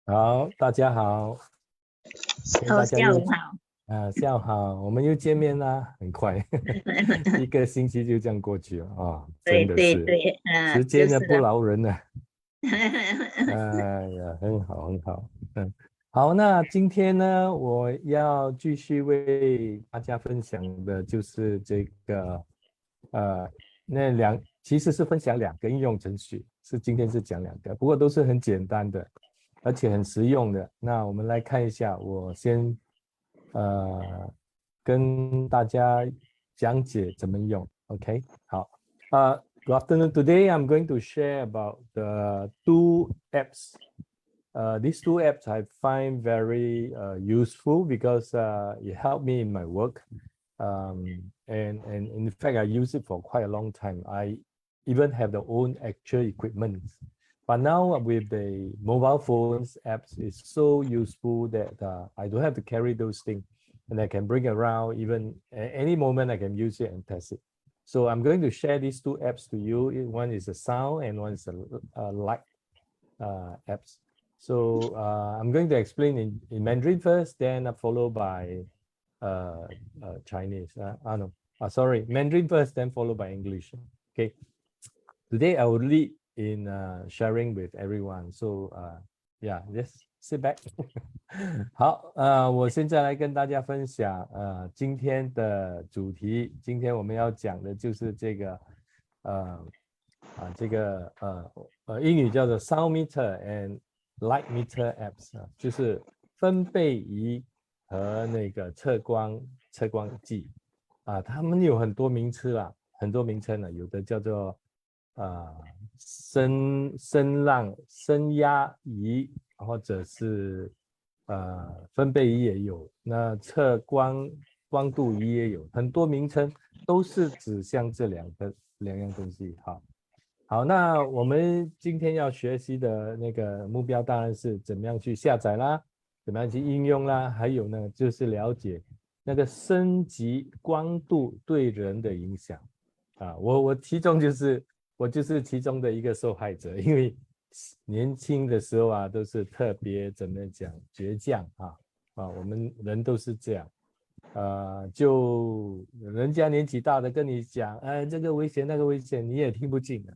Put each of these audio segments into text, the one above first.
好，大家好，跟大家又下午好。下午好，我们又见面啦，很快，一个星期就这样过去了啊，真对的是对对，时间呢不就是啊。饶人呢。哎呀，很好很好，好，那今天呢，我要继续为大家分享的就是这个呃其实是分享两个应用程序，今天是讲两个，不过都是很简单的，而且很实用的。那我们来看一下，我先跟大家讲解怎么用。OK，好，good afternoon. Today I'm going to share about the two apps. These two apps I find very useful because it helped me in my work. And in fact, I use it for quite a long time. I even have the own actual equipment. But now with the mobile phones apps, it's so useful that I don't have to carry those things and I can bring around even at any moment I can use it and test it. So I'm going to share these two apps to you. One is a sound and one is a light apps. So I'm going to explain in Mandarin first, then followed by Chinese. No, sorry, Mandarin first, then followed by English. Okay. Today I will lead in sharing with everyone. So yeah, just sit back. 好，我现在来跟大家分享今天的主题。今天我们要讲的就是这个英语叫做 Sound Meter and Light Meter Apps 就是分贝仪和那个测光计它们有很多名词啦，很多名称了，有的叫做声压仪，或者是分贝仪也有，那测光度仪也有，很多名称都是指向这两样东西。好，那我们今天要学习的那个目标当然是怎么样去下载啦，怎么样去应用啦，还有呢就是了解那个升级光度对人的影响我就是其中的一个受害者，因为年轻的时候都是特别怎么讲倔强我们人都是这样。就人家年纪大的跟你讲，这个危险那个危险，你也听不进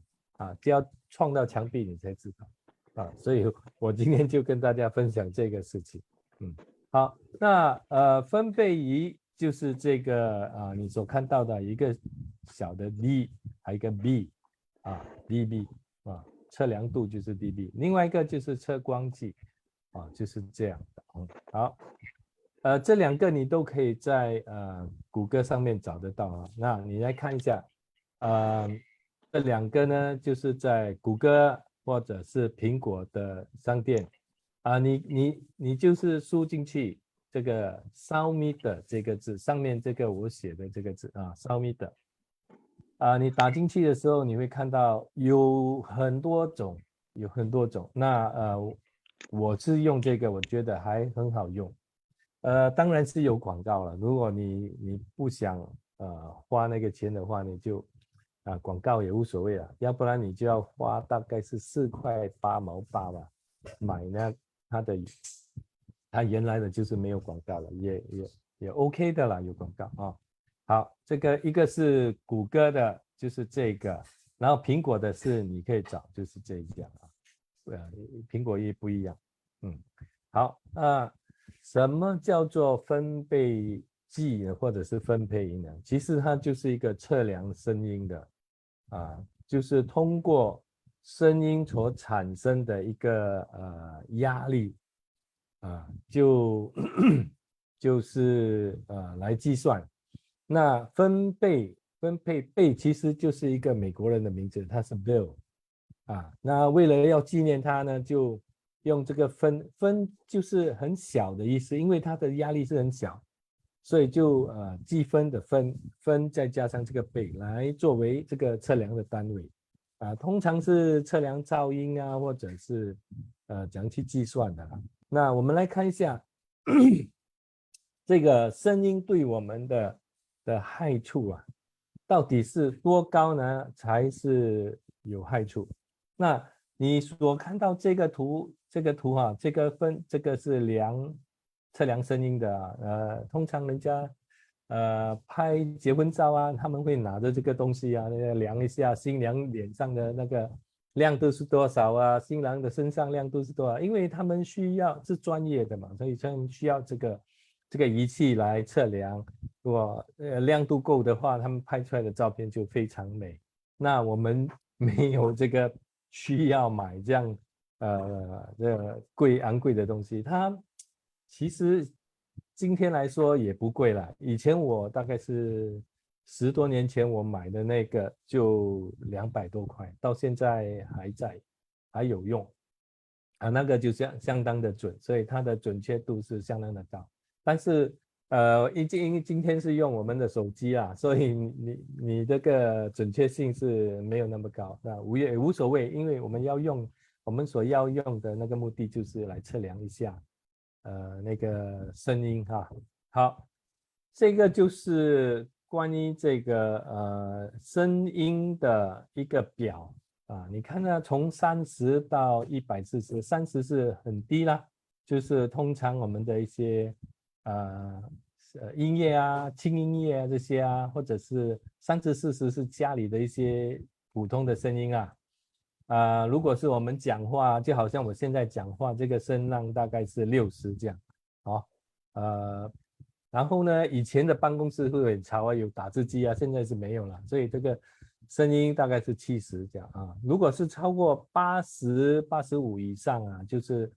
就要撞到墙壁你才知道所以我今天就跟大家分享这个事情。好，那分贝仪就是这个你所看到的一个小的 d， 还有一个 b，dB 测量度就是 dB， 另外一个就是测光计就是这样的。好。这两个你都可以在谷歌上面找得到那你来看一下，这两个呢，就是在谷歌或者是苹果的商店你就是输进去这个 Sound Meter 这个字，上面这个我写的这个字Sound Meter 你打进去的时候，你会看到有很多种，那我是用这个，我觉得还很好用。当然是有广告了。如果你不想花那个钱的话，你就广告也无所谓了，要不然你就要花大概是4.8块吧，买呢它原来的就是没有广告了，也 OK 的啦，有广告好，这个一个是谷歌的，就是这个，然后苹果的是你可以找，就是这样苹果也不一样。好什么叫做分贝计或者是分贝仪呢？其实它就是一个测量声音的就是通过声音所产生的一个压力就是来计算。那分配贝其实就是一个美国人的名字，他是 Bill 那为了要纪念他呢，就用这个分就是很小的意思，因为它的压力是很小，所以就计分的分再加上这个贝来作为这个测量的单位通常是测量噪音或者是怎样去计算的那我们来看一下这个声音对我们的害处到底是多高呢才是有害处？那你所看到这个图这个图哈，这个是测量声音的，通常人家拍结婚照啊，他们会拿着这个东西啊，那个量一下新娘脸上的那个亮度是多少啊，新郎的身上亮度是多少，因为他们需要是专业的嘛，所以他们需要这个仪器来测量，如果亮度够的话，他们拍出来的照片就非常美。那我们没有这个需要买这样这个昂贵的东西，它其实今天来说也不贵了。以前我大概是10多年前我买的那个就200多块，到现在还有用啊，那个就相当的准，所以它的准确度是相当的高。但是因为今天是用我们的手机啊，所以你这个准确性是没有那么高，那也无所谓，因为我们所要用的那个目的就是来测量一下那个声音哈。好，这个就是关于这个声音的一个表啊，你看呢，从30到140，30是很低啦，就是通常我们的一些音乐啊、轻音乐啊这些啊，或者是30、40是家里的一些普通的声音啊。如果是我们讲话，就好像我现在讲话，这个声浪大概是60这样，然后呢，以前的办公室会很吵啊，有打字机啊，现在是没有了，所以这个声音大概是70这样啊。如果是超过80、85以上啊，就是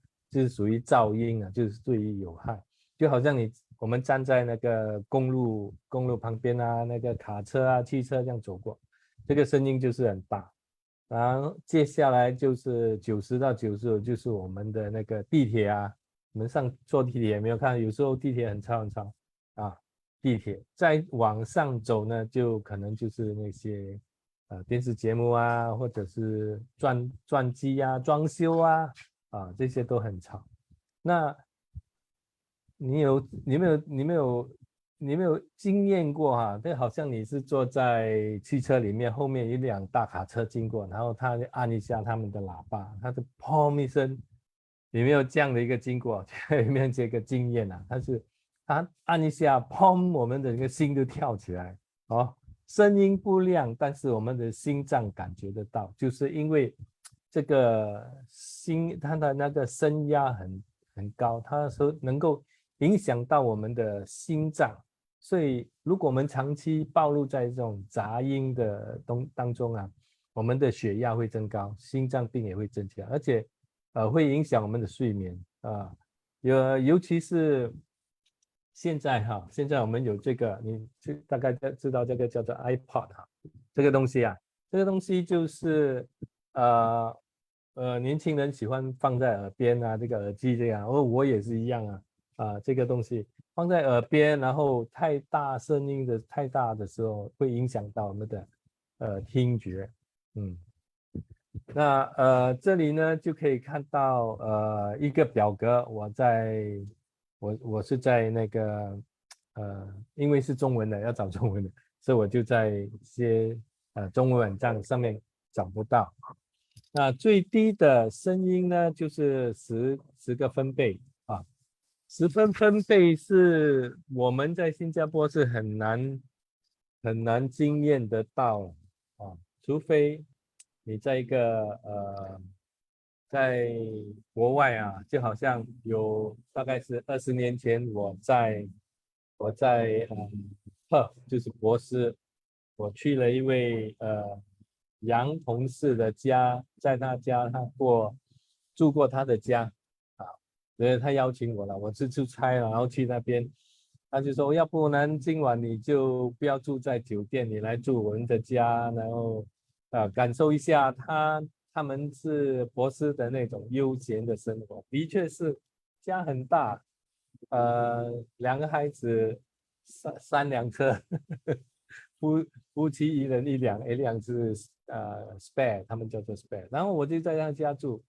属于噪音啊，就是对于有害。就好像我们站在那个公路旁边啊，那个卡车啊、汽车这样走过，这个声音就是很大。然后接下来就是90到95，就是我们的那个地铁啊，我们坐地铁有没有看？有时候地铁很吵很吵啊。地铁再往上走呢，就可能就是那些电视节目啊，或者是转机啊、装修啊，这些都很吵。那你没有经验过哈？这好像你是坐在汽车里面，后面一辆大卡车经过，然后他按一下他们的喇叭，他就砰一声，有没有这样的一个经过？有没有这个经验啊？他按一下，砰，我们的这个心就跳起来哦，声音不亮，但是我们的心脏感觉得到，就是因为这个它的那个声压很高，它说能够影响到我们的心脏，所以如果我们长期暴露在这种杂音的当中啊，我们的血压会增高，心脏病也会增加，而且会影响我们的睡眠啊，尤其是现在现在我们有这个，你大概知道这个叫做 iPod 这个东西啊，这个东西就是年轻人喜欢放在耳边啊，这个耳机这样，我也是一样这个东西放在耳边，然后声音太大的时候，会影响到我们的听觉。那这里呢就可以看到一个表格，我是在那个因为是中文的，要找中文的，所以我就在一些中文网站上面找不到。那最低的声音呢，就是10个分贝啊，10分贝是我们在新加坡是很难经验得到除非你在一个在国外就好像大概是20年前我在就是博斯，我去了一位杨同事的家，在他家住过他的家所以他邀请我了，我是出差了，然后去那边，他就说要不然今晚你就不要住在酒店，你来住我们的家，然后感受一下他们是博士的那种悠闲的生活，的确是家很大，2个孩子，三辆车，夫妻一人一辆是spare，他们叫做 spare，然后我就在他家住，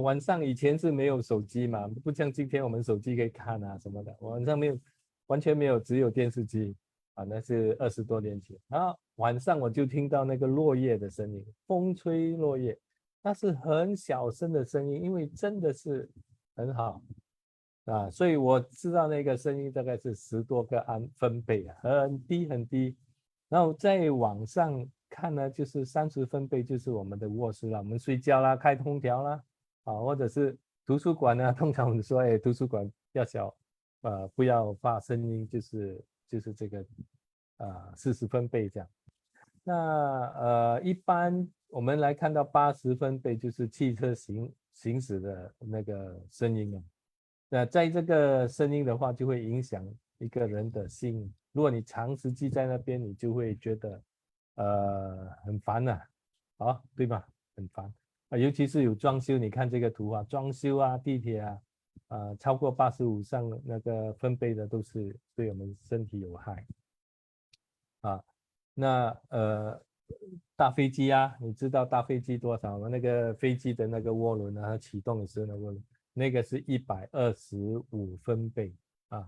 晚上以前是没有手机嘛，不像今天我们手机可以看什么的，晚上完全没有，只有电视机那是20多年前，然后晚上我就听到那个落叶的声音，风吹落叶。那是很小声的声音，因为真的是很好啊，所以我知道那个声音大概是10多个分贝，很低很低。然后在网上看呢，就是30分贝就是我们的卧室啦，我们睡觉啦，开空调啦，啊，或者是图书馆呢，通常我们说，哎，图书馆要小，不要发声音，就是这个40分贝这样。那一般我们来看到80分贝就是汽车行驶的那个声音啊。那在这个声音的话，就会影响一个人的心。如果你长时记在那边，你就会觉得很烦呐，啊，对吧？很烦啊，尤其是有装修，你看这个图啊，装修啊，地铁啊，超过85上那个分贝的都是对我们身体有害啊。那大飞机啊，你知道大飞机多少吗？那个飞机的那个涡轮啊，它启动的时候那涡轮，那个是125分贝啊。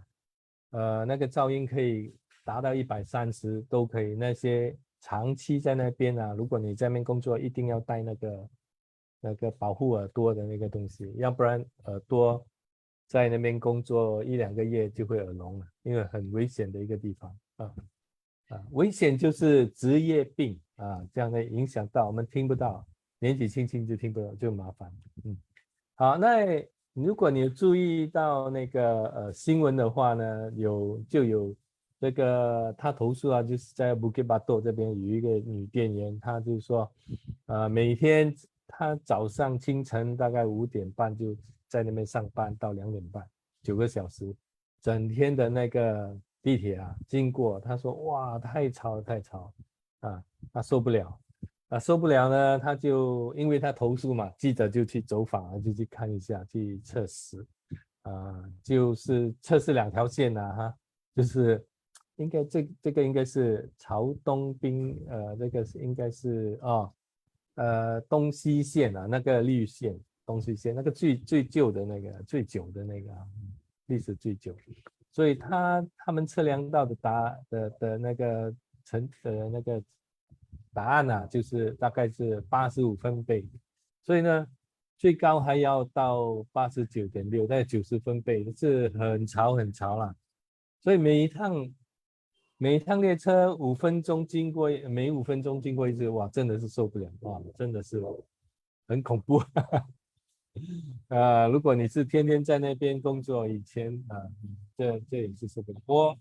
那个噪音可以达到130都可以。那些长期在那边啊，如果你在那边工作，一定要带那个保护耳朵的那个东西，要不然耳朵在那边工作1、2个月就会耳聋了，因为很危险的一个地方啊。危险就是职业病啊，这样的影响到我们听不到，年纪轻轻就听不到，就麻烦。好，那如果你注意到那个新闻的话呢，就有这个他投诉啊，就是在 Bukit Batok 这边有一个女店员，她就说，每天她早上清晨大概5点半就在那边上班到2点半，9个小时，整天的那个地铁啊经过，她说哇太吵了太吵啊，她受不了。受不了呢，他就因为他投诉嘛，记者就去走访，就去看一下，去测试，就是测试2条线哈，就是应该这个应该是朝东滨，这个是应该是东西线啊，那个绿线，东西线那个最旧的那个最久的那个历史最久，所以他们测量到的那个那个答案啊，就是大概是85分贝，所以呢，最高还要到89.6，在90分贝，是很潮很潮啦。所以每一趟列车每5分钟经过一次，哇，真的是受不了，哇，真的是很恐怖。如果你是天天在那边工作，以前这也是受不了。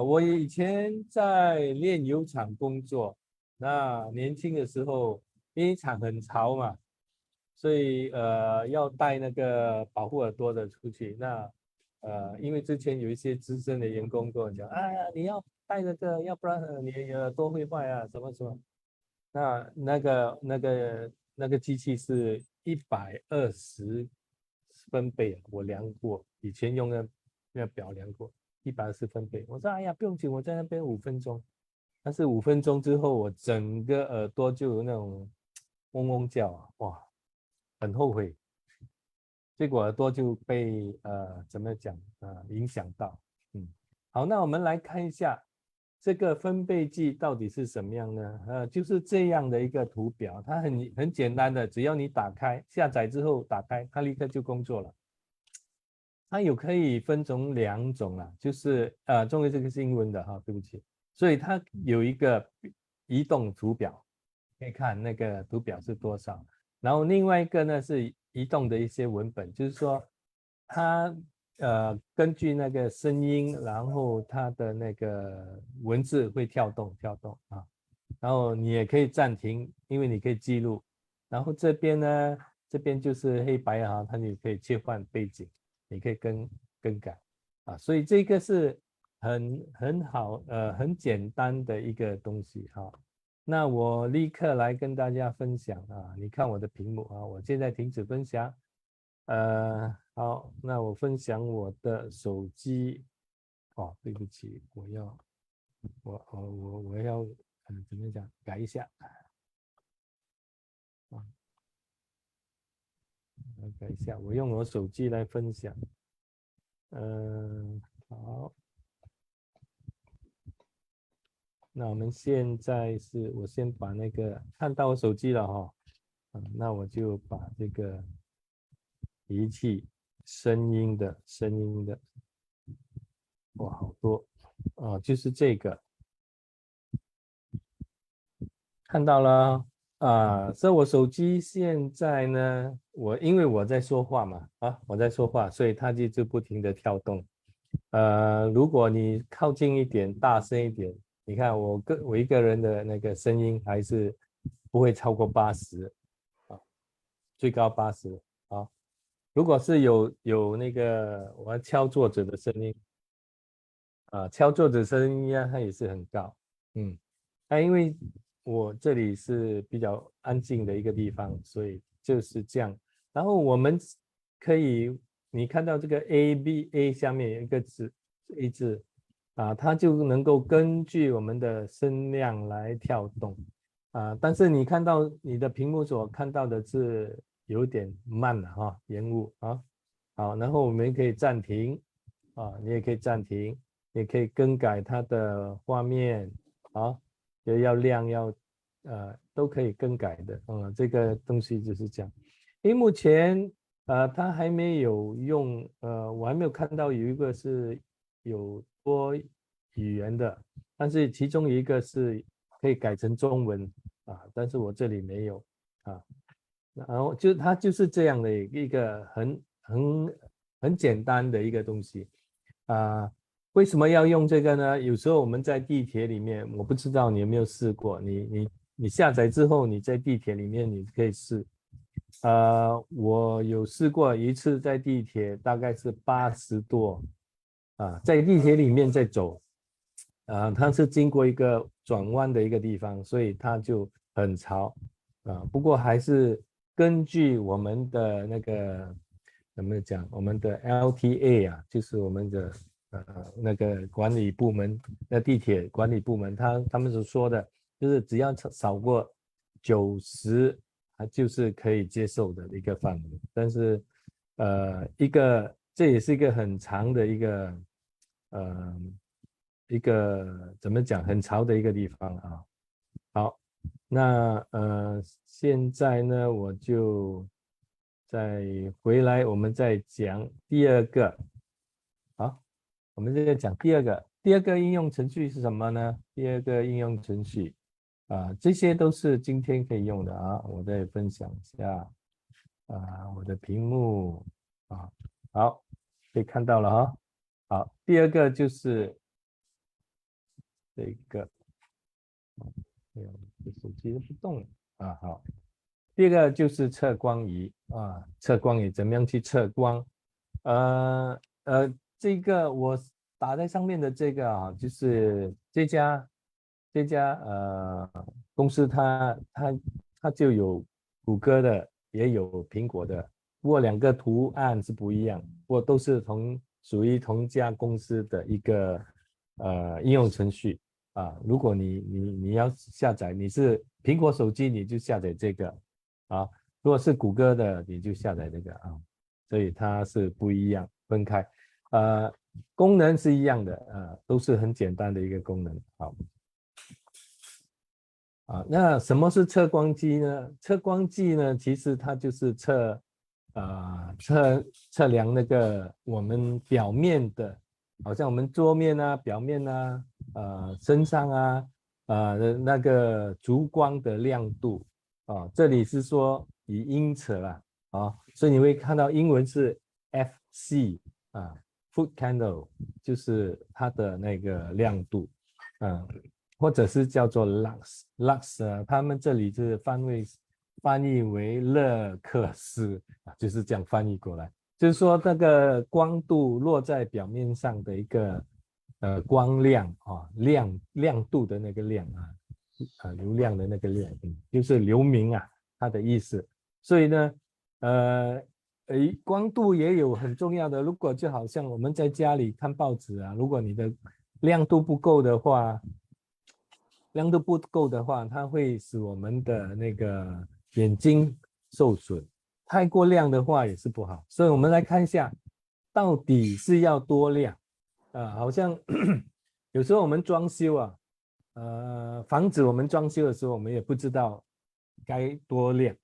我以前在炼油厂工作，那年轻的时候，因为厂很潮嘛，所以要带那个保护耳朵的出去。那因为之前有一些资深的员工跟我讲，哎呀，你要带这个，要不然你耳朵会坏啊，什么什么。那个机器是120分贝，我量过，以前用那表量过120分贝。我说哎呀，不用紧，我在那边5分钟。但是5分钟之后，我整个耳朵就有那种嗡嗡叫啊，哇，很后悔。结果耳朵就被怎么讲影响到。好，那我们来看一下这个分贝计到底是什么样呢？就是这样的一个图表，它很简单的，只要你打开下载之后打开，它立刻就工作了。它可以分成2种啦，就是中文这个是英文的哈，对不起，所以它有一个移动图表，可以看那个图表是多少，然后另外一个呢是移动的一些文本，就是说它根据那个声音，然后它的那个文字会跳动啊，然后你也可以暂停，因为你可以记录，然后这边呢，这边就是黑白啊，它你可以切换背景。你可以更改所以这个是很好很简单的一个东西哈。那我立刻来跟大家分享你看我的屏幕我现在停止分享。好，那我分享我的手机。对不起，我要怎么讲改一下改一下，我用我手机来分享。好，那我们现在我先把那个看到我手机了哈，那我就把这个仪器声音的，哇，好多就是这个看到了所以我手机现在呢，因为我在说话嘛，我在说话，所以它就不停的跳动。如果你靠近一点，大声一点，你看我一个人的那个声音还是不会超过80最高80如果是有那个我要敲桌子的声音敲桌子声音呀，它也是很高。因为我这里是比较安静的一个地方，所以就是这样。然后我们可以，你看到这个 A 下面有一个字 A 字它就能够根据我们的声量来跳动但是你看到你的屏幕所看到的是有点慢了延误好，然后我们可以暂停你也可以暂停，也可以更改它的画面要亮都可以更改的这个东西就是这样。因为目前它还没有用我还没有看到有一个是有多语言的，但是其中一个是可以改成中文但是我这里没有然后它就是这样的一个很简单的一个东西为什么要用这个呢？有时候我们在地铁里面，我不知道你有没有试过，你下载之后，你在地铁里面你可以试。我有试过一次，在地铁大概是80多在地铁里面在走它是经过一个转弯的一个地方，所以它就很潮不过还是根据我们的那个怎么讲，我们的 LTA 就是我们的那个管理部门，那地铁管理部门，他们所说的，就是只要少过90，就是可以接受的一个范围。但是这也是一个很长的一个怎么讲，很潮的一个地方好，那现在呢，我就再回来，我们再讲第二个。好，我们再讲第二个应用程序是什么呢？第二个应用程序这些都是今天可以用的我再分享一下我的屏幕好，可以看到了好，第二个就是这个，这手机都不动了好。第二个就是测光仪测光仪怎么样去测光？这个我打在上面的这个就是这家公司它就有谷歌的，也有苹果的，不过两个图案是不一样，不过都是属于同家公司的一个应用程序如果你要下载，你是苹果手机，你就下载这个如果是谷歌的，你就下载这个所以它是不一样，分开功能是一样的都是很简单的一个功能好那什么是测光机呢？测光计呢，其实它就是测量那个我们表面的，好像我们桌面表面身上那个烛光的亮度这里是说以英尺所以你会看到英文是 FC foot candle 就是它的那个亮度或者是叫做 lux 他们这里是翻译为勒克斯就是这样翻译过来，就是说那个光度落在表面上的一个光亮亮度的那个亮流量的那个亮就是流明它的意思。所以呢光度也有很重要的，如果就好像我们在家里看报纸如果你的亮度不够的话，它会使我们的那个眼睛受损，太过亮的话也是不好。所以我们来看一下，到底是要多亮好像有时候我们装修房子我们装修的时候，我们也不知道该多亮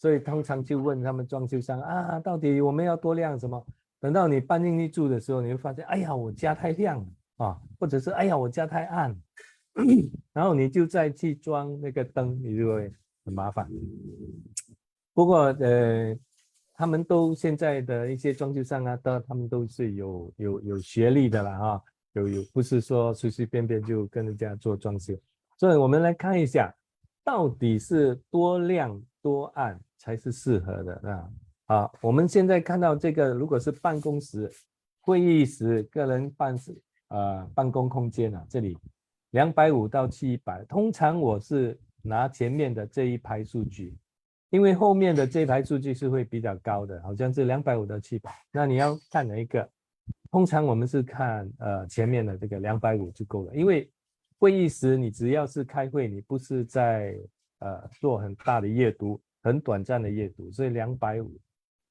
所以通常就问他们装修商啊，到底我们要多亮什么？等到你搬进去住的时候，你会发现，哎呀，我家太亮了啊，或者是哎呀，我家太暗，然后你就再去装那个灯，你就会很麻烦。不过他们都现在的一些装修商啊，他们都是有学历的啦哈，不是说随随便便就跟人家做装修。所以我们来看一下，到底是多亮多暗才是适合的啊？好，我们现在看到这个，如果是办公室、会议室、个人办公空间啊，这里250到700，通常我是拿前面的这一排数据，因为后面的这一排数据是会比较高的，好像是250到700。那你要看哪一个？通常我们是看前面的这个250就够了，因为会议室你只要是开会，你不是在做很大的阅读、很短暂的阅读，所以250。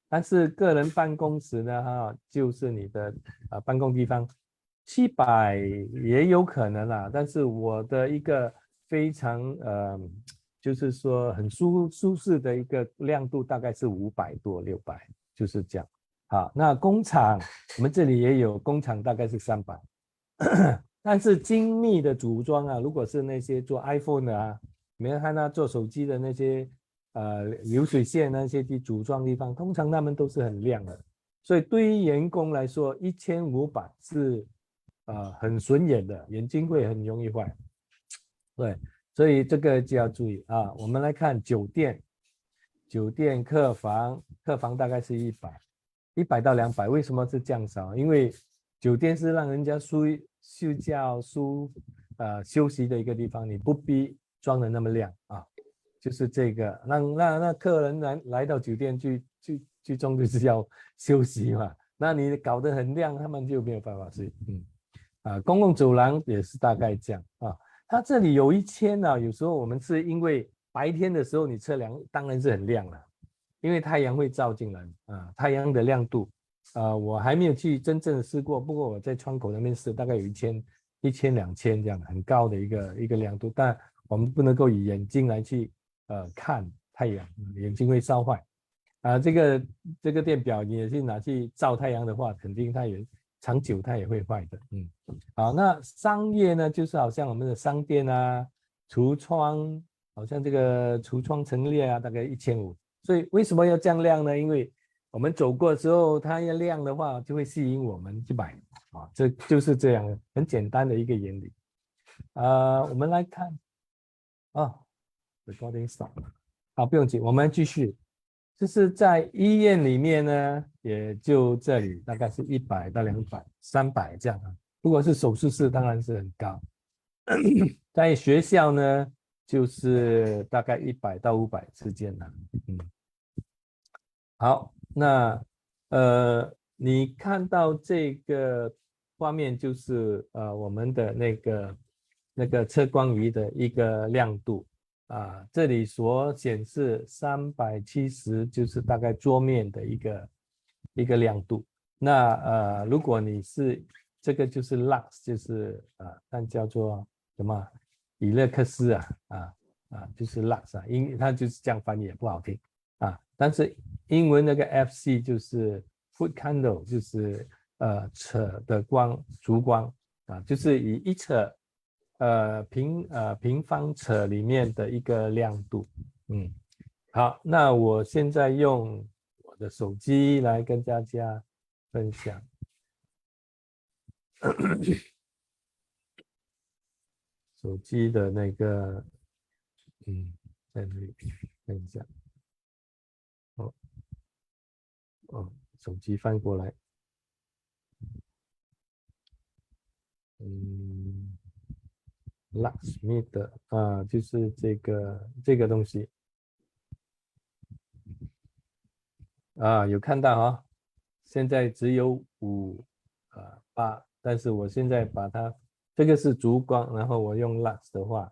但是个人办公室呢，就是你的办公地方，700也有可能啦。但是我的一个非常就是说很舒适的一个亮度大概是500多600，就是这样。好，那工厂我们这里也有工厂，大概是300。但是精密的组装啊，如果是那些做 iPhone 的啊，你们看他做手机的那些流水线那些的组装地方，通常他们都是很亮的，所以对于员工来说，1500是很损眼的，眼睛会很容易坏。对，所以这个就要注意啊。我们来看酒店客房大概是100到200，为什么是这样少？因为酒店是让人家睡觉休息的一个地方，你不必装的那么亮啊。就是这个，那客人来到酒店最终就是要休息嘛，那你搞得很亮，他们就没有办法睡。公共走廊也是大概这样啊。它这里有1000啊，有时候我们是因为白天的时候你测量当然是很亮了，因为太阳会照进来啊，太阳的亮度我还没有去真正的试过，不过我在窗口那边试，大概有1000、2000这样很高的一个亮度，但我们不能够以眼睛来去看太阳，眼睛会烧坏这个电表你也是拿去照太阳的话，肯定长久它也会坏的。好，那商业呢，就是好像我们的商店啊、橱窗，好像这个橱窗陈列啊，大概1500。所以为什么要这样亮呢？因为我们走过的时候，它要亮的话，就会吸引我们去买啊，这就是这样很简单的一个原理。我们来看recording stop。好，不用紧，我们继续。就是在医院里面呢，也就这里大概是100到200、300这样啊。如果是手术室，当然是很高。在学校呢，就是大概100到500之间啦。好，那你看到这个画面就是我们的那个测光仪的一个亮度这里所显示370就是大概桌面的一个亮度。那如果你是这个就是 lux 就是那叫做什么以勒克斯就是 lux 它就是这样翻译也不好听但是英文那个 FC 就是 foot candle 就是扯的光烛光就是以一扯平方尺里面的一个亮度。好，那我现在用我的手机来跟大家分享。手机的那个在那里看一下。手机翻过来。Luxme 的就是这个东西有看到现在只有5、8，但是我现在把它这个是烛光，然后我用 Lux 的话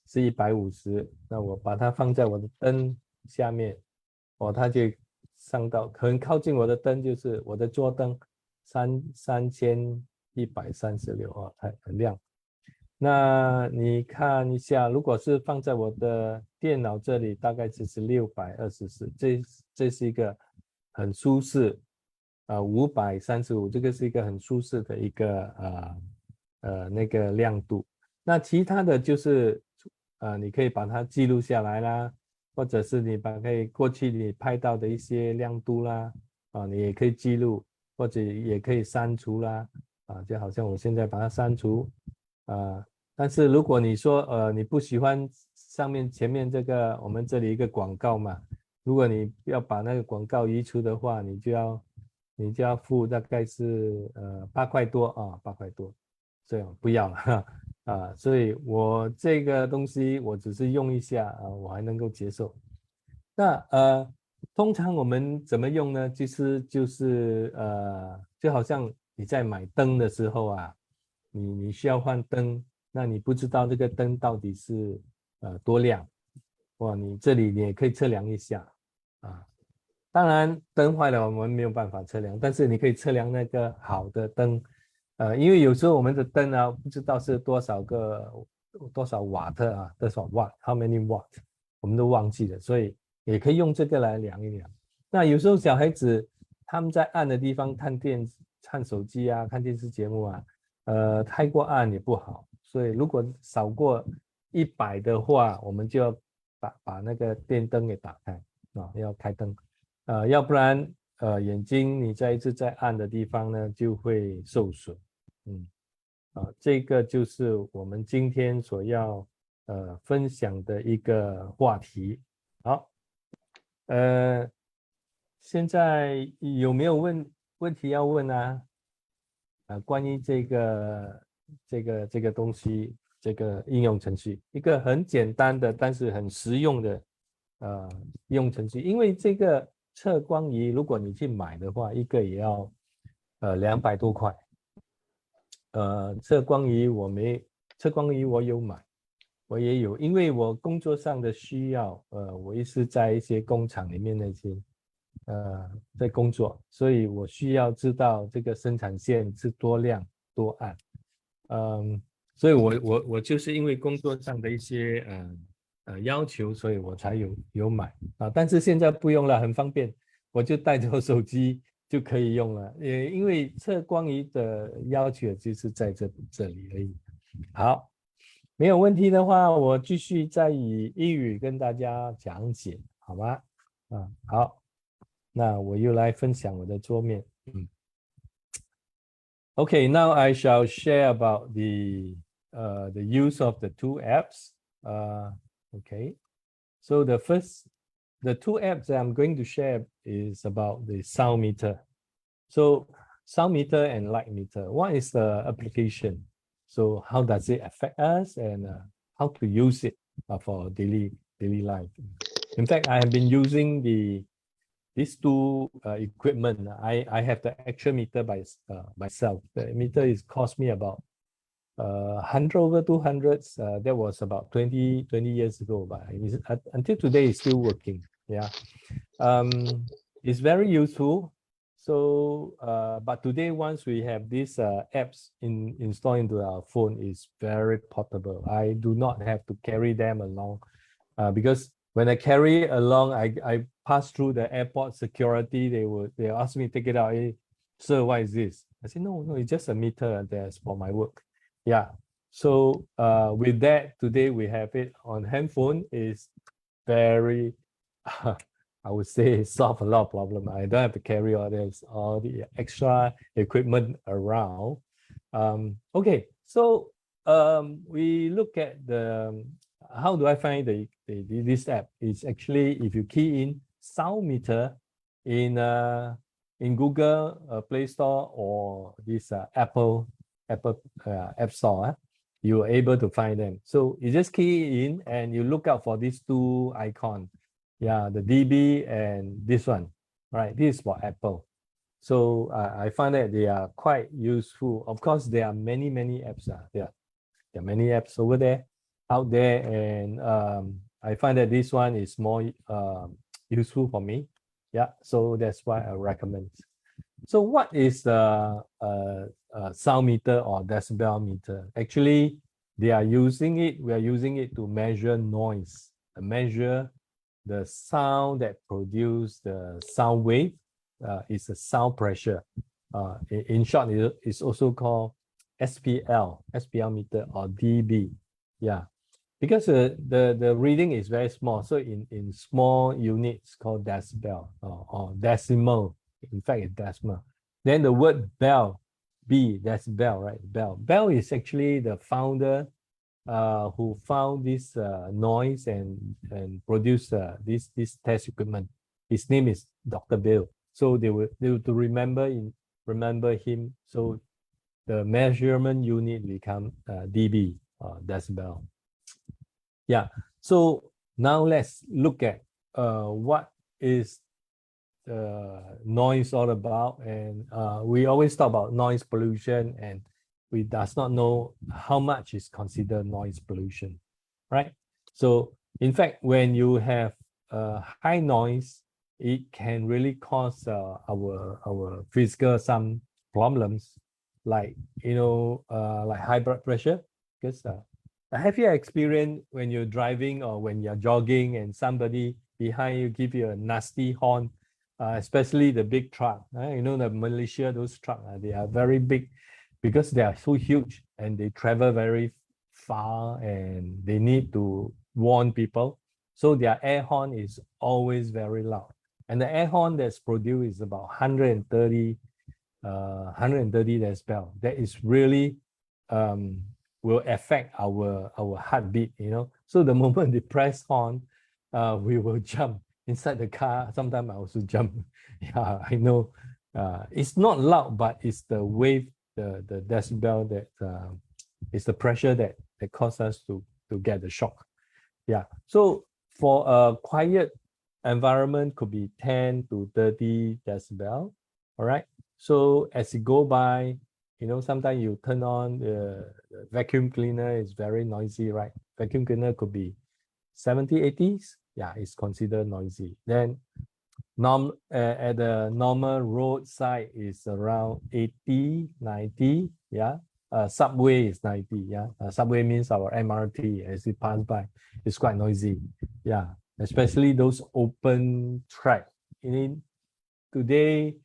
是150，那我把它放在我的灯下面它就上到很靠近我的灯，就是我的桌灯3136很亮。那你看一下，如果是放在我的电脑这里大概就是624，这是一个很舒适，535这个是一个很舒适的一个那个亮度。那其他的就是你可以把它记录下来啦，或者是你可以过去你拍到的一些亮度啦，你也可以记录，或者也可以删除啦，就好像我现在把它删除，但是如果你说你不喜欢前面这个我们这里一个广告嘛，如果你要把那个广告移除的话，你就要付大概是8块多8块多，这样不要了所以我这个东西我只是用一下我还能够接受。那通常我们怎么用呢？就是就好像你在买灯的时候你需要换灯，那你不知道这个灯到底是多亮，你这里你也可以测量一下当然灯坏了我们没有办法测量，但是你可以测量那个好的灯，因为有时候我们的灯不知道是多少瓦特多少瓦 how many watt 我们都忘记了，所以也可以用这个来量一量。那有时候小孩子他们在暗的地方看手机看电视节目太过暗也不好，所以如果少过100的话，我们就要把那个电灯给打开要开灯要不然眼睛你在暗的地方呢就会受损。这个就是我们今天所要分享的一个话题。好，现在有没有问题要问关于这个东西，这个应用程序，一个很简单的但是很实用的应用程序。因为这个测光仪如果你去买的话，一个也要200多块。测光仪我有买，我也有，因为我工作上的需要，我也是在一些工厂里面那些在工作，所以我需要知道这个生产线是多亮多暗。所以我就是因为工作上的一些要求，所以我才有买但是现在不用了，很方便，我就带着手机就可以用了，因为测光仪的要求就是在这里而已。好，没有问题的话，我继续再以英语跟大家讲解，好吗？好，那我又来分享我的桌面。Okay, now I shall share about the use of the two apps. Okay, so the two apps that I'm going to share is about the sound meter. So sound meter and light meter, what is the application? So how does it affect us and how to use it for daily life? In fact, I have been using these two equipment. I have the actual meter by myself. The meter is cost me about 100 over 200. That was about 20 years ago, but until today it's still working. Yeah, it's very useful. So, but today once we have these apps installed into our phone, is very portable. I do not have to carry them along because when I carry along, I pass through the airport security. They ask me to take it out. Hey, sir, what is this? I said, no, it's just a meter that's for my work. Yeah. So with that, today we have it on handphone. Is very, I would say, solve a lot of problem. I don't have to carry all the extra equipment around. Okay, so we look at how do I find this app? It's actually if you key in sound meter in Google Play Store or this Apple App Store, you're able to find them. So you just key in and you look out for these two icons. Yeah, the DB and this one, right? This is for Apple. So I find that they are quite useful. Of course, there are many apps. There are many apps out there, and I find that this one is more useful for me. Yeah, so that's why I recommend. So what is the sound meter or decibel meter? Actually, we are using it to measure noise measure the sound that produce the sound wave. Is a sound pressure. In short, it's also called SPL meter or dB. Yeah, because the reading is very small. So in small units called decibel or decimal. In fact, it's decimal. Then the word bell, decibel, right? Bell is actually the founder who found this noise and produced this test equipment. His name is Dr. Bell. So they will to remember him. So the measurement unit become dB, decibel. Yeah. So now let's look at what is noise all about. And we always talk about noise pollution, and we does not know how much is considered noise pollution, right? So in fact, when you have high noise, it can really cause our physical some problems, like like high blood pressure. Because have you experienced when you're driving or when you're jogging and somebody behind you give you a nasty horn, especially the big truck? The Malaysia, those trucks, they are very big because they are so huge and they travel very far and they need to warn people. So their air horn is always very loud. And the air horn that's produced is about 130 decibel. That is really will affect our heartbeat, So the moment they press horn, we will jump inside the car. Sometimes I also jump. Yeah, I know. It's not loud, but it's the wave, the decibel that is the pressure that causes us to get the shock. Yeah. So for a quiet environment, could be 10 to 30 decibel. All right. So as you go by, sometimes you turn on the vacuum cleaner, is very noisy, right? Vacuum cleaner could be 70, 80s. Yeah, it's considered noisy. Then at the normal roadside is around 80, 90. Yeah. Subway is 90. Yeah. Subway means our MRT as it pass by. It's quite noisy. Yeah. Especially those open track. Today,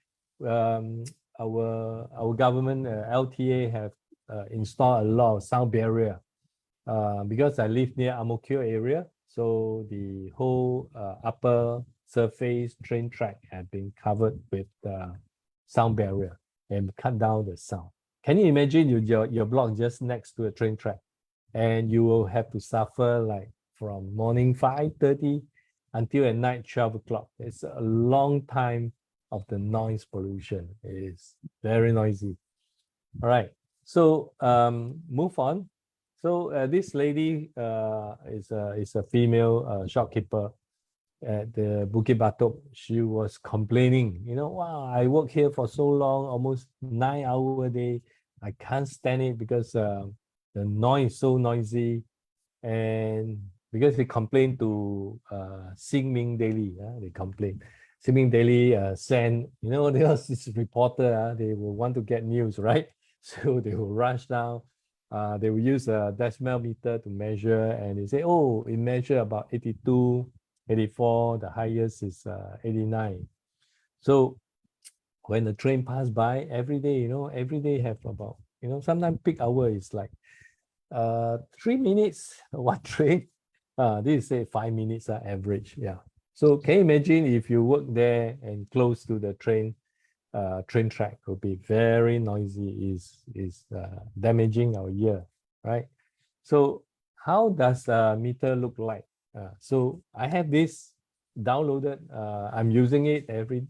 our government, LTA, have installed a lot of sound barrier. Because I live near Ang Mo Kio area, so the whole upper surface train track had been covered with sound barrier and cut down the sound. Can you imagine your block just next to a train track, and you will have to suffer like from morning 5:30 until at night 12 o'clock. It's a long time of the noise pollution. It is very noisy. All right, so move on. So this lady is a female shopkeeper at the Bukit Batok. She was complaining, wow, I work here for so long, almost 9 hours a day. I can't stand it because the noise is so noisy. And because they complain to Xinmin Daily, they complain. Xinmin Daily send, there's this reporter, they will want to get news, right? So they will rush down. They will use a decimal meter to measure, and they say, oh, it measure about 82, 84, the highest is 89. So when the train pass by every day, every day have about, sometimes peak hour is like 3 minutes one train. This is 5 minutes average. Yeah. So can you imagine if you work there and close to the train track, will be very noisy, is damaging our ear, right? So how does a meter look like? So I have this downloaded. I'm using it every,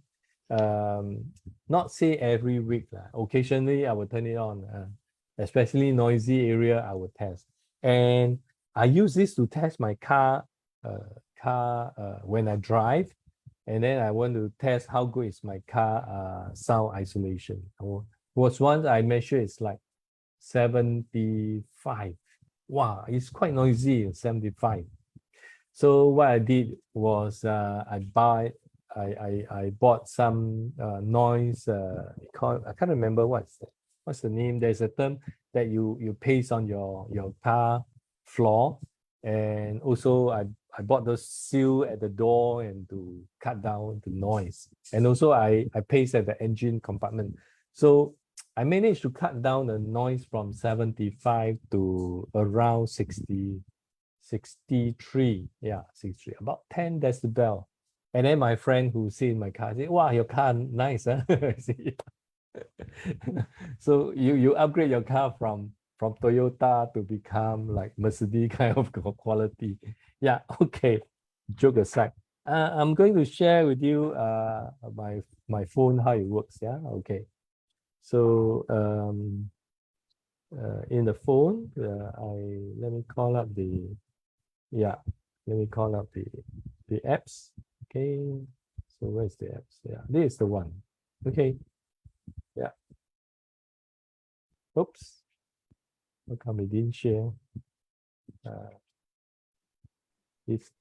not say every week. Occasionally I will turn it on, especially noisy area I will test. And I use this to test my car when I drive. And then I want to test how good is my car sound isolation. Was once I measured, it's like 75. Wow, it's quite noisy, 75. So what I did was I bought some noise. I can't remember what's the name. There's a term that you paste on your car floor, and also I bought those seal at the door and to cut down the noise. And also I paste at the engine compartment. So I managed to cut down the noise from 75 to around 60, 63. Yeah, 63, about 10 decibel. And then my friend who see in my car said, wow, your car nice, huh? So you upgrade your car from Toyota to become like Mercedes kind of quality. Yeah, okay. Joke aside. I'm going to share with you my phone, how it works. Yeah, okay. So in the phone, let me call up the apps. Okay, so where's the apps? Yeah, this is the one. Okay, yeah. Oops, how come we didn't share this?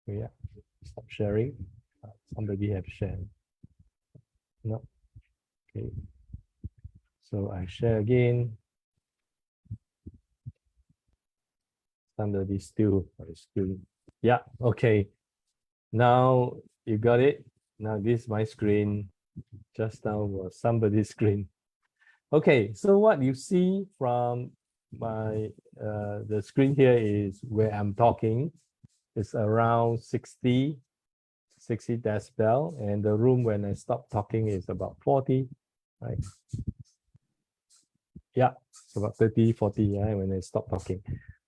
Yeah, stop sharing. Somebody have shared. No. Okay. So I share again. Somebody still. Yeah. Okay. Now you got it. Now this is my screen. Just now was somebody's screen. Okay. So what you see from my the screen here is where I'm talking. It's around 60 decibel, and the room when I stop talking is about 40, right? Yeah, it's about 30, 40, right, when I stop talking.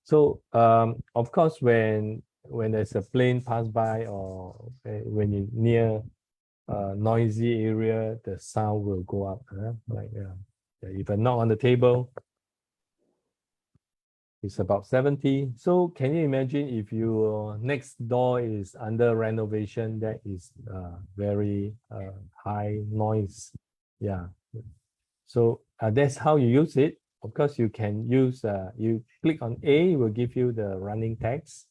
So of course, when there's a plane pass by or when you're near a noisy area, the sound will go up. Like if I knock on the table, it's about 70. So can you imagine if your next door is under renovation, that is very high noise. Yeah. So that's how you use it. Of course, you can use, you click on A, it will give you the running text.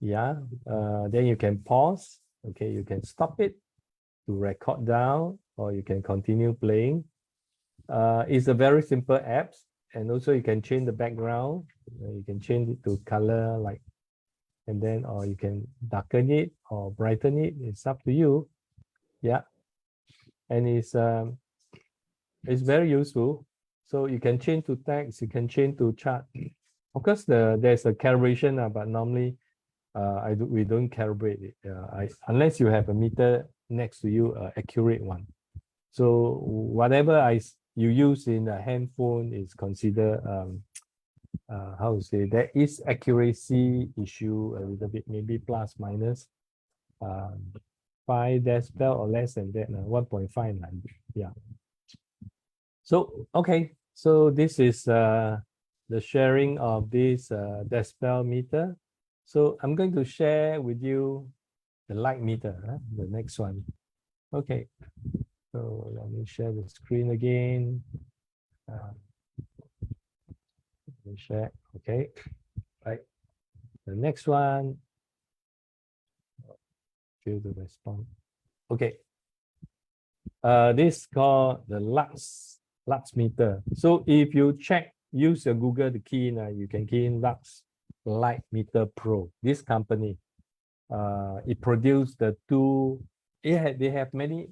Yeah. Then you can pause. Okay, you can stop it to record down, or you can continue playing. It's a very simple app. And also you can change the background. You can change it to color, like, and then, or you can darken it or brighten it. It's up to you. Yeah. And it's very useful. So you can change to text, you can change to chart. Of course, there's a calibration, but normally we don't calibrate it. Unless you have a meter next to you, accurate one. So whatever you use in a handphone is considered how to say, there is accuracy issue a little bit, maybe plus minus 5 decibel or less than that, 1.5. Yeah. So okay, so this is the sharing of this decibel meter. So I'm going to share with you the light meter, the next one. Okay, so let me share the screen again. Let me share. Okay, right. The next one. Fill the response. Okay. This is called the Lux meter. So if you use your Google to key in, you can key in Lux Light Meter Pro. This company, it produced the two. They have many.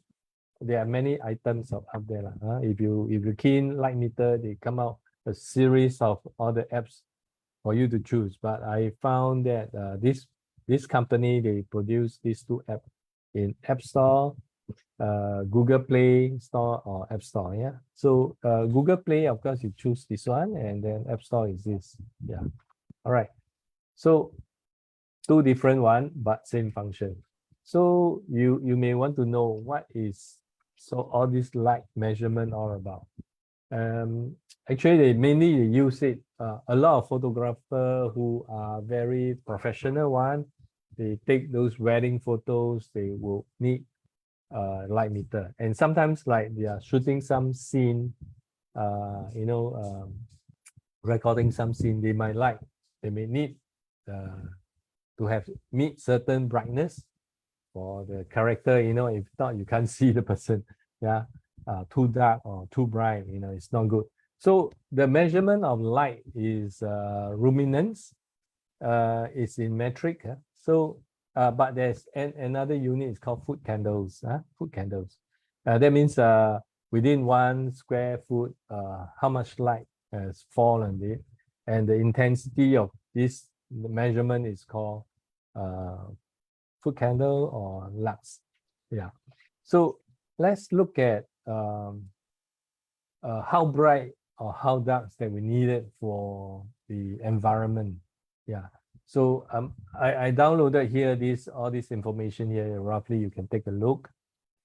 There are many items up there. If you key in light meter, they come out a series of other apps for you to choose. But I found that this company, they produce these two apps in App Store, Google Play Store, or App Store. Yeah. So Google Play, of course, you choose this one, and then App Store is this. Yeah. All right. So two different one, but same function. So you may want to know what is all this light measurement all about. Actually, they mainly use it. A lot of photographers who are very professional one, they take those wedding photos, they will need light meter. And sometimes like they are shooting some scene, recording some scene, they may need to have meet certain brightness for the character, if not, you can't see the person. Yeah. Too dark or too bright, it's not good. So the measurement of light is luminance. is in metric. So, but there's another unit is called foot candles. Foot candles. That means within 1 square foot, how much light has fallen there, and the intensity of this measurement is called foot candle or lux. Yeah. So let's look at how bright or how dark that we needed for the environment. Yeah. So I downloaded here all this information here. Roughly, you can take a look.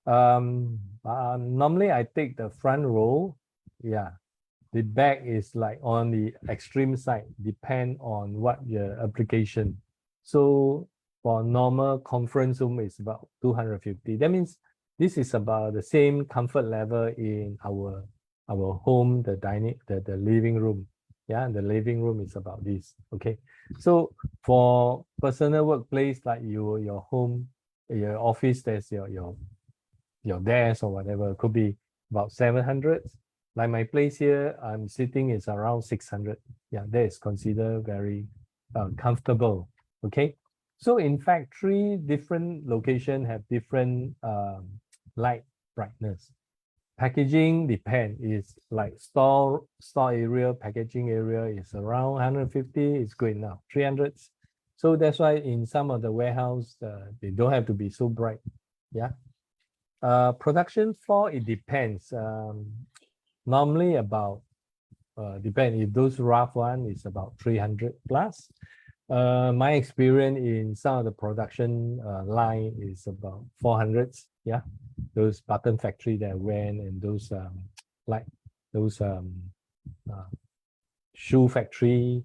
Normally I take the front row. Yeah. The back is like on the extreme side, depend on what your application. So for normal conference room, it's about 250. That means this is about the same comfort level in our home, the living room. Yeah, the living room is about this. Okay. So for personal workplace, like your home, your office, there's your desk or whatever, could be about 700. Like my place here, I'm sitting is around 600. Yeah, that is considered very comfortable. Okay. So in fact, 3 different locations have different light brightness. Packaging depend, is like store area, packaging area is around 150, it's good enough, 300. So that's why in some of the warehouse, they don't have to be so bright. Yeah. Production floor, it depends. Normally about, depend if those rough one is about 300 plus. My experience in some of the production line is about 400. Yeah, those button factory that I went, and those like those shoe factory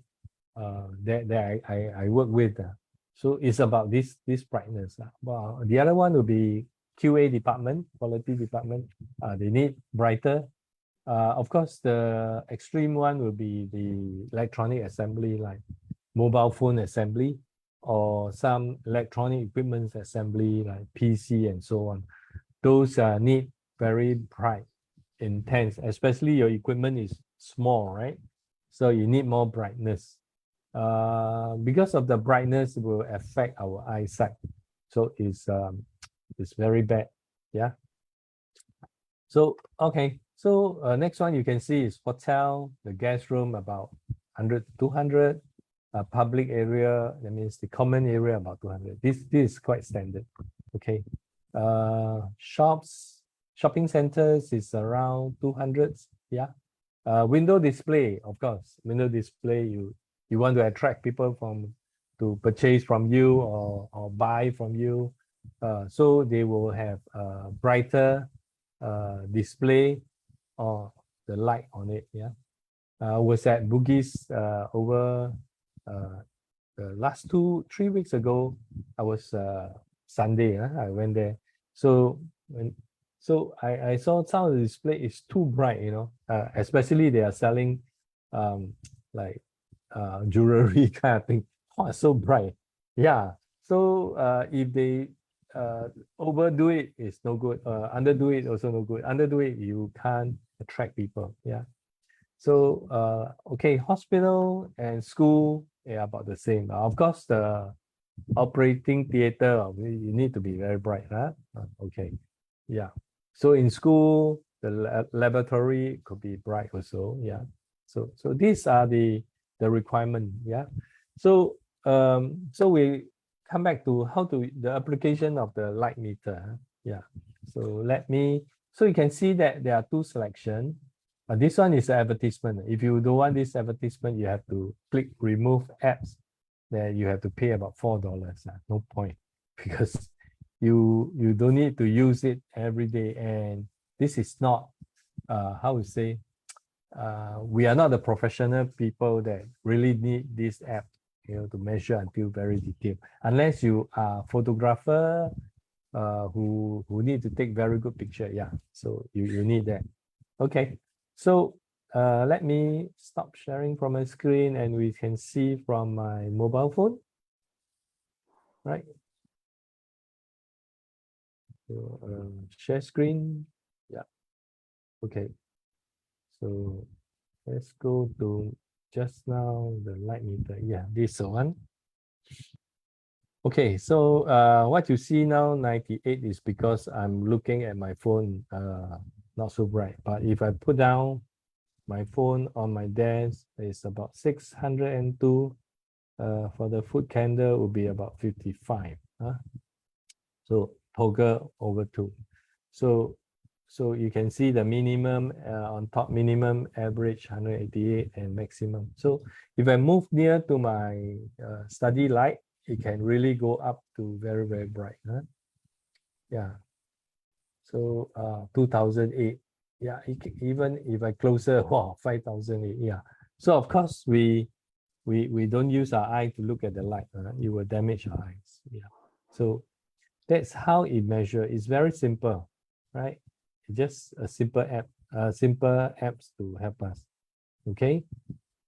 that I work with. So it's about this brightness. Well, the other one will be QA department, quality department. They need brighter. Of course, the extreme one will be the electronic assembly, like mobile phone assembly, or some electronic equipment assembly, like PC and so on. Those need very bright, intense, especially your equipment is small, right? So you need more brightness. Because of the brightness, it will affect our eyesight. So it's very bad. Yeah. So, okay. So next one you can see is hotel, the guest room about 100 to 200. Public area, that means the common area about 200. This is quite standard. Okay. Shopping centers is around 200. Yeah. Window display, of course. Window display, you want to attract people to purchase from you or buy from you. So they will have a brighter display or the light on it. Yeah. Was at Bugis over the last 2-3 weeks ago. I was Sunday. I went there. So I saw some of the display is too bright. Especially they are selling like jewelry kind of thing. Oh, so bright. Yeah. So if they overdo it, it's no good. Underdo it, also no good. Underdo it, you can't attract people. Yeah. So okay, hospital and school, yeah, about the same. Of course, the operating theater, you need to be very bright, huh? Okay. Yeah. So in school, the laboratory could be bright also. Yeah. So these are the requirement. Yeah. So so we come back to the application of the light meter. Yeah. So so you can see that there are 2 selection. This one is an advertisement. If you don't want this advertisement, you have to click remove apps. Then you have to pay about $4. No point, because you don't need to use it every day. And this is not how to say, we are not the professional people that really need this app, to measure until very detailed. Unless you are photographer who need to take very good picture. Yeah, so you need that. Okay, so let me stop sharing from my screen and we can see from my mobile phone, right? So share screen. Yeah. Okay. So let's go to just now the light meter. Yeah, this one. Okay, so what you see now, 98, is because I'm looking at my phone, not so bright. But if I put down my phone on my desk, it's about 602. For the foot candle will be about 55. So toggle over 2. So you can see the minimum on top, minimum, average 188, and maximum. So if I move near to my study light, it can really go up to very, very bright. Yeah. So 2008. Yeah, even if I closer, wow, 5008. Yeah. So of course we don't use our eye to look at the light. It will damage our eyes. Yeah. So that's how it measures. It's very simple, right? Just a simple app, simple apps to help us. Okay.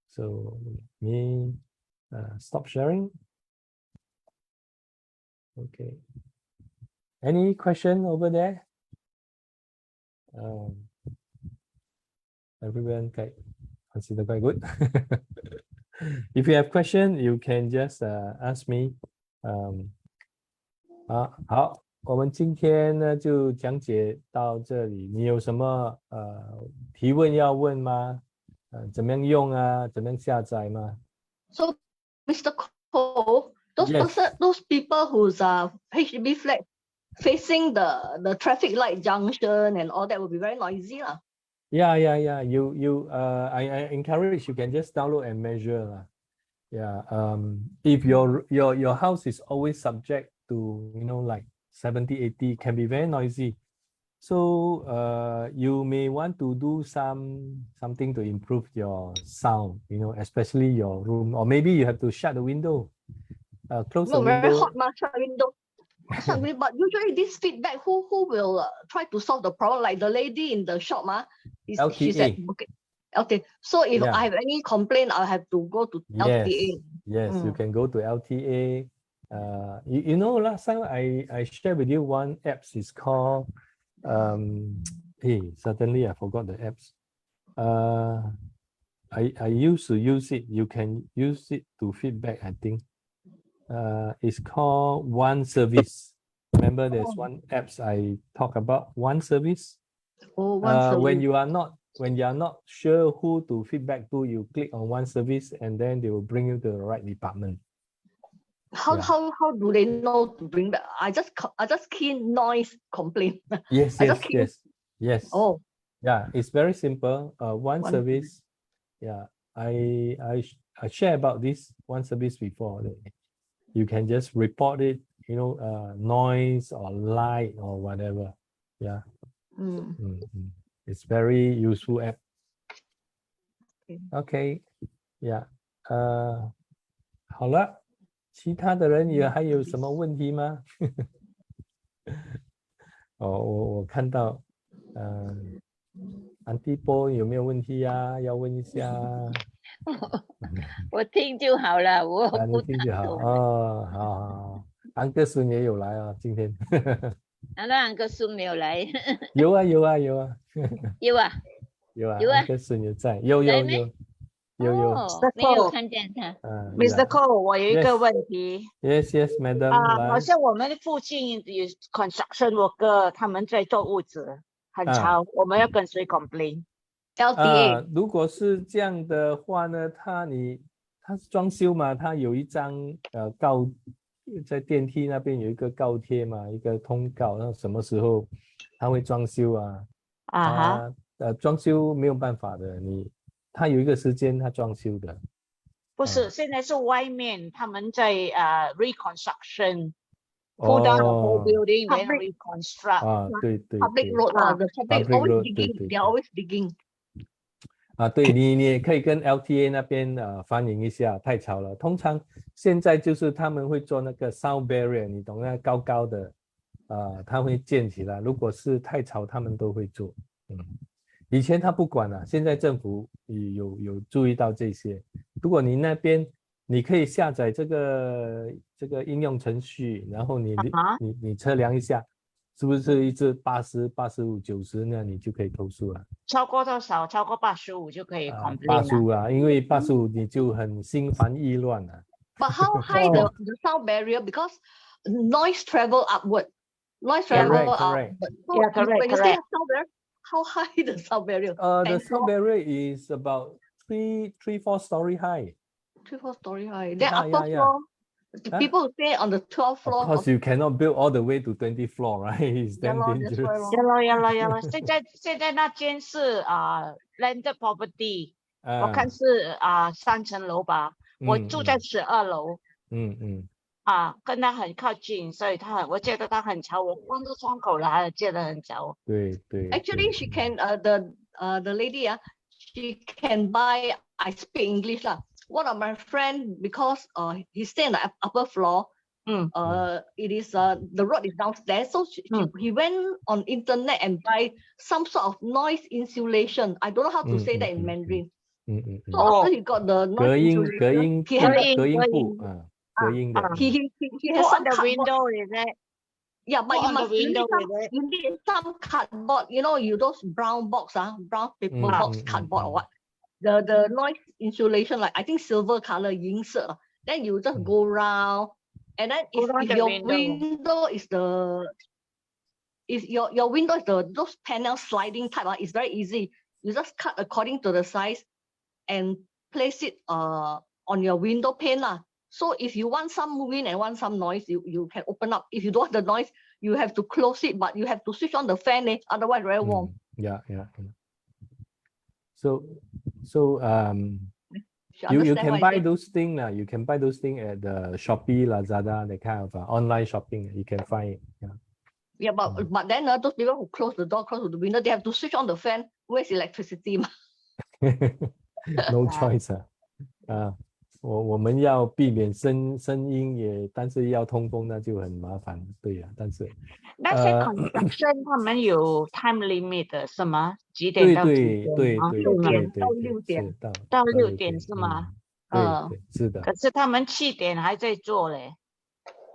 So me stop sharing. Okay. Any question over there? Everyone consider quite good. If you have question, you can just ask me. 好，我们今天呢就讲解到这里。你有什么提问要问吗？怎么样用啊？怎么样下载吗？ So, Mr. Cole, those people whose HDB flat facing the traffic light junction and all that will be very noisy, lah. Yeah. I encourage you can just download and measure, lah. Yeah. If your house is always subject to like 70, 80, can be very noisy. So you may want to do something to improve your sound, especially your room, or maybe you have to shut the window, close the window. Very hot, shut window. But usually this feedback, who will try to solve the problem? Like the lady in the shop, she's at Bukit. Okay, so if I have any complaint, I'll have to go to LTA. Yes, you can go to LTA. Last time I shared with you one apps is called hey, suddenly I forgot the apps. I used to use it. You can use it to feedback, I think. It's called One Service. Remember, there's one apps I talk about, One Service. Oh, One Service. When you are not sure who to feedback to, you click on One Service, and then they will bring you to the right department. How do they know to bring back? I just key noise complaint. Yes. Oh. Yeah, it's very simple. One Service. Yeah, I share about this One Service before. You can just report it, noise or light or whatever. Yeah. It's very useful app. Okay. Yeah. 好了，其他的人还有什么问题吗？我看到安迪波有没有问题呀？要问一下。我听就好了，我不听就好哦。好，安哥孙也有来啊，今天。那安哥孙没有来？有啊。有啊，安哥孙也在，有。没有看见他。Mr. Cole， 我有一个问题。Yes, Madam。好像我们附近有 construction worker， 他们在做屋子，很吵，我们要跟谁 complain？LTA。如果是这样的话呢，他是装修嘛，他有一张在电梯那边有一个告贴嘛，一个通告，那什么时候他会装修啊？装修没有办法的，他有一个时间他装修的。不是，现在是外面他们在reconstruction。Pull down the whole building, then reconstruct. 对。Public road the public always digging, they are always digging. 对，你也可以跟 LTA 那边反映一下，太吵了。通常现在就是他们会做那个 sound barrier， 你懂那高高的，它会建起来。如果是太吵，他们都会做。以前他不管了，现在政府有注意到这些。如果你那边你可以下载这个应用程序，然后你测量一下，是不是一直80、85、90，那你就可以投诉了。超过多少？超过85就可以 complain 85啊，因为85你就很心烦意乱了。But how high the sound barrier? Because noise travel upward. Noise travel correct. upward. So Yeah, correct, when you say correct. sound barrier, how high the sound barrier? The 10 sound floor? barrier is about 3-4 story high. 3-4 story high. Then Yeah, upper yeah. floor, people stay on the 12th floor. Of course, you cannot build all the way to 20th floor, right? It's Yeah damn lor, that's why dangerous. lor.呀了，现在那间是landed property，我看是3层楼吧，我住在12楼，跟他很靠近，所以我觉得他很吵，我关着窗口了，还觉得很吵。对。Actually, she can the lady she can buy. I speak English lah. One of my friend, because he stay in the upper floor. It is the road is downstairs, so he went on internet and buy some sort of noise insulation. I don't know how to say that in Mandarin. So after he got the noise insulation, he has 隔音布隔音的。he has some the cardboard. window is it? Yeah, but on the window you need some cardboard. You know, those brown box, brown paper box cardboard or what? The noise insulation, like I think silver color, 银色. Then you just go round, and then if your window is your window is those panel sliding type, it's very easy. You just cut according to the size and place it on your window pane lah. So if you want some wind and want some noise, you can open up. If you don't want the noise, you have to close it, but you have to switch on the fan, otherwise very warm. Yeah. So you can buy those things. You can buy those things at the Shopee, Lazada, that kind of online shopping. You can find it. Yeah, but then those people who close the door, close the window, they have to switch on the fan. Where's electricity? No choice 我们要避免声音但是要通风那就很麻烦，对呀。但是那些 construction 他们有 time limit 的是吗？几点到几点？对到6点到6点是吗？对，是的。可是他们7点还在做嘞。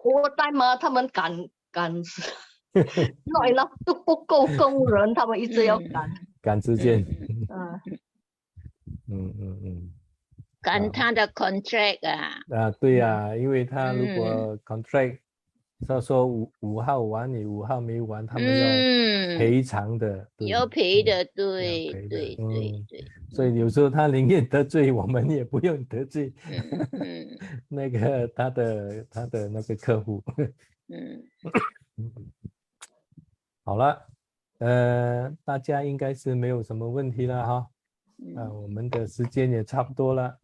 overtime 他们赶not enough 都不够工人，他们一直要赶时间。赶他的 contract 对呀，因为他如果 contract 他说5号完，你5号没完，他们要赔偿的，要赔的，对。所以有时候他宁愿得罪我们，也不用得罪那个他的那个客户。好了，大家应该是没有什么问题了哈。我们的时间也差不多了。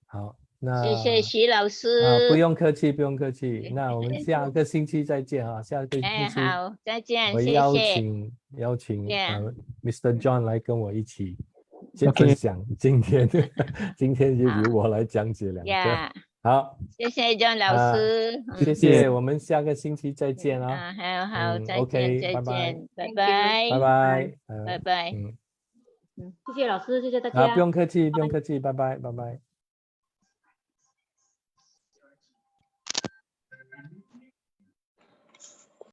好，那谢谢徐老师。不用客气，不用客气。那我们下个星期再见啊，下个星期。好，再见，我谢谢。邀请Mr. John 来跟我一起先分享今天就由我来讲解2个。好，谢谢 John 老师。谢谢，我们下个星期再见啊。好，再见， OK， 再见，拜拜。谢谢老师，谢谢大家。不用客气，不用客气，拜拜。